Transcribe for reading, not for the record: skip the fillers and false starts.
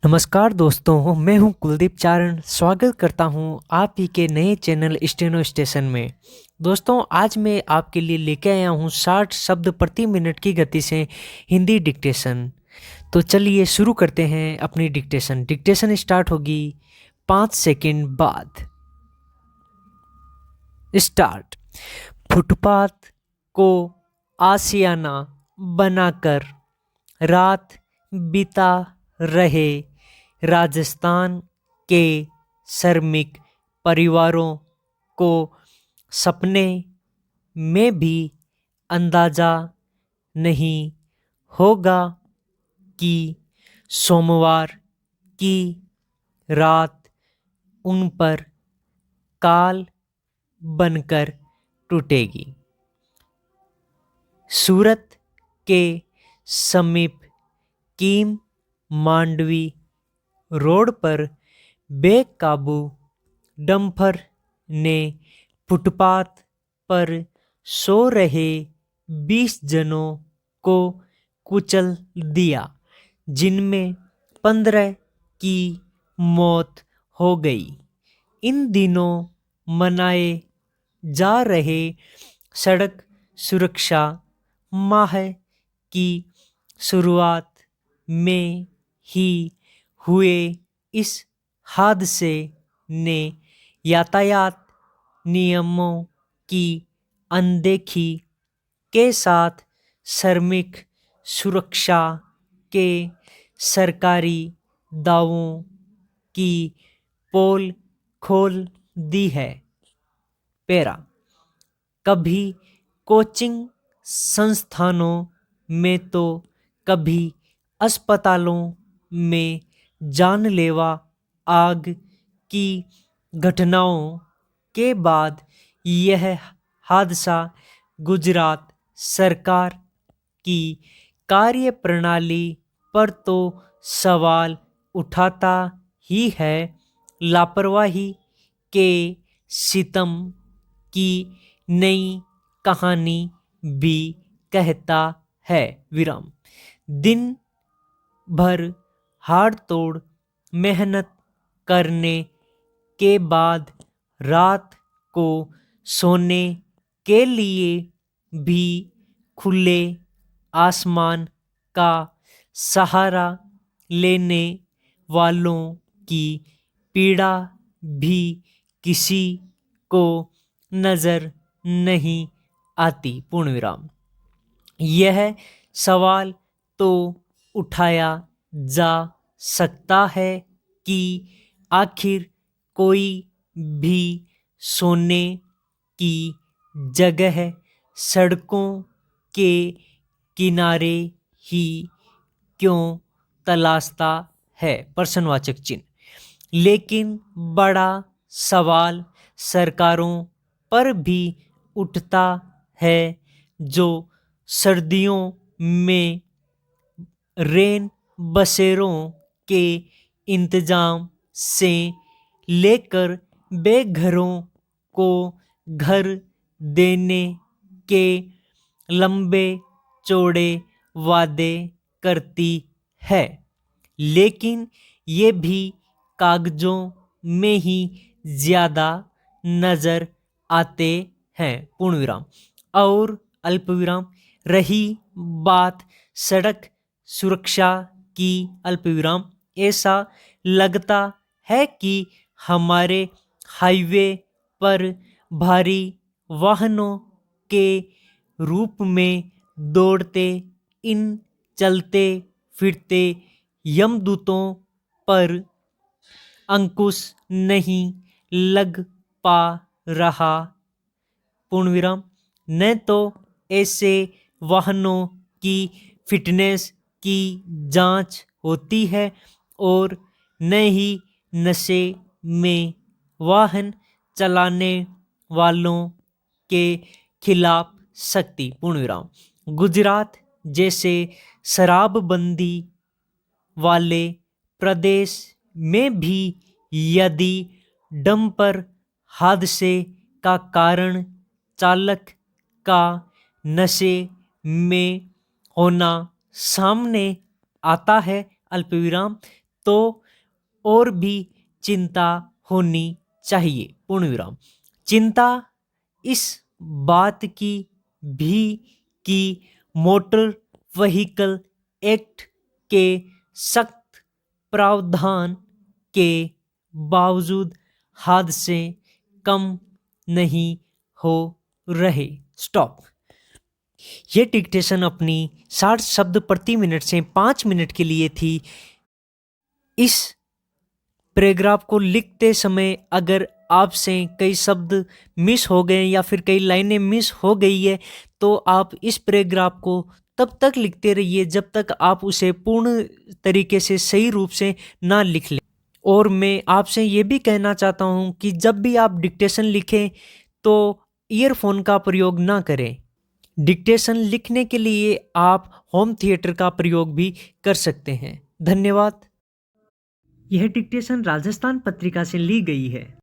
नमस्कार दोस्तों, मैं हूं कुलदीप चारण। स्वागत करता हूं आप ही के नए चैनल स्टेनो स्टेशन में। दोस्तों, आज मैं आपके लिए लेके आया हूं 60 शब्द प्रति मिनट की गति से हिंदी डिक्टेशन। तो चलिए शुरू करते हैं अपनी डिक्टेशन। डिक्टेशन स्टार्ट होगी 5 सेकंड बाद। स्टार्ट। फुटपाथ को आशियाना बनाकर रात बिता रहे राजस्थान के श्रमिक परिवारों को सपने में भी अंदाजा नहीं होगा कि सोमवार की रात उन पर काल बनकर टूटेगी। सूरत के समीप कीम मांडवी रोड पर बेकाबू डंपर ने फुटपाथ पर सो रहे 20 जनों को कुचल दिया, जिनमें 15 की मौत हो गई। इन दिनों मनाए जा रहे सड़क सुरक्षा माह की शुरुआत में ही हुए इस हादसे ने यातायात नियमों की अनदेखी के साथ श्रमिक सुरक्षा के सरकारी दावों की पोल खोल दी है। पैरा। कभी कोचिंग संस्थानों में तो कभी अस्पतालों में जानलेवा आग की घटनाओं के बाद यह हादसा गुजरात सरकार की कार्यप्रणाली पर तो सवाल उठाता ही है, लापरवाही के सितम की नई कहानी भी कहता है। विराम। दिन भर हाड़ तोड़ मेहनत करने के बाद रात को सोने के लिए भी खुले आसमान का सहारा लेने वालों की पीड़ा भी किसी को नजर नहीं आती। पूर्ण विराम। यह सवाल तो उठाया जा सकता है कि आखिर कोई भी सोने की जगह सड़कों के किनारे ही क्यों तलाशता है? प्रश्नवाचक चिन्ह। लेकिन बड़ा सवाल सरकारों पर भी उठता है, जो सर्दियों में रेन बसेरों के इंतजाम से लेकर बेघरों को घर देने के लंबे चौड़े वादे करती है, लेकिन ये भी कागजों में ही ज्यादा नजर आते हैं। पूर्ण विराम। और अल्प विराम। रही बात सड़क सुरक्षा की, अल्प विराम, ऐसा लगता है कि हमारे हाईवे पर भारी वाहनों के रूप में दौड़ते इन चलते फिरते यमदूतों पर अंकुश नहीं लग पा रहा। पूर्ण विराम। न तो ऐसे वाहनों की फिटनेस की जांच होती है और न ही नशे में वाहन चलाने वालों के खिलाफ सख्ती। पूर्ण विराम। गुजरात जैसे शराबबंदी वाले प्रदेश में भी यदि डंपर हादसे का कारण चालक का नशे में होना सामने आता है, अल्पविराम, तो और भी चिंता होनी चाहिए, पूर्ण विराम। चिंता इस बात की भी कि मोटर व्हीकल एक्ट के सख्त प्रावधान के बावजूद हादसे कम नहीं हो रहे। स्टॉप। ये डिक्टेशन अपनी 60 शब्द प्रति मिनट से 5 मिनट के लिए थी। इस पैराग्राफ को लिखते समय अगर आपसे कई शब्द मिस हो गए या फिर कई लाइनें मिस हो गई है तो आप इस पैराग्राफ को तब तक लिखते रहिए जब तक आप उसे पूर्ण तरीके से सही रूप से ना लिख लें। और मैं आपसे ये भी कहना चाहता हूँ कि जब भी आप डिक्टेशन लिखें तो ईयरफोन का प्रयोग ना करें। डिक्टेशन लिखने के लिए आप होम थिएटर का प्रयोग भी कर सकते हैं। धन्यवाद। यह डिक्टेशन राजस्थान पत्रिका से ली गई है।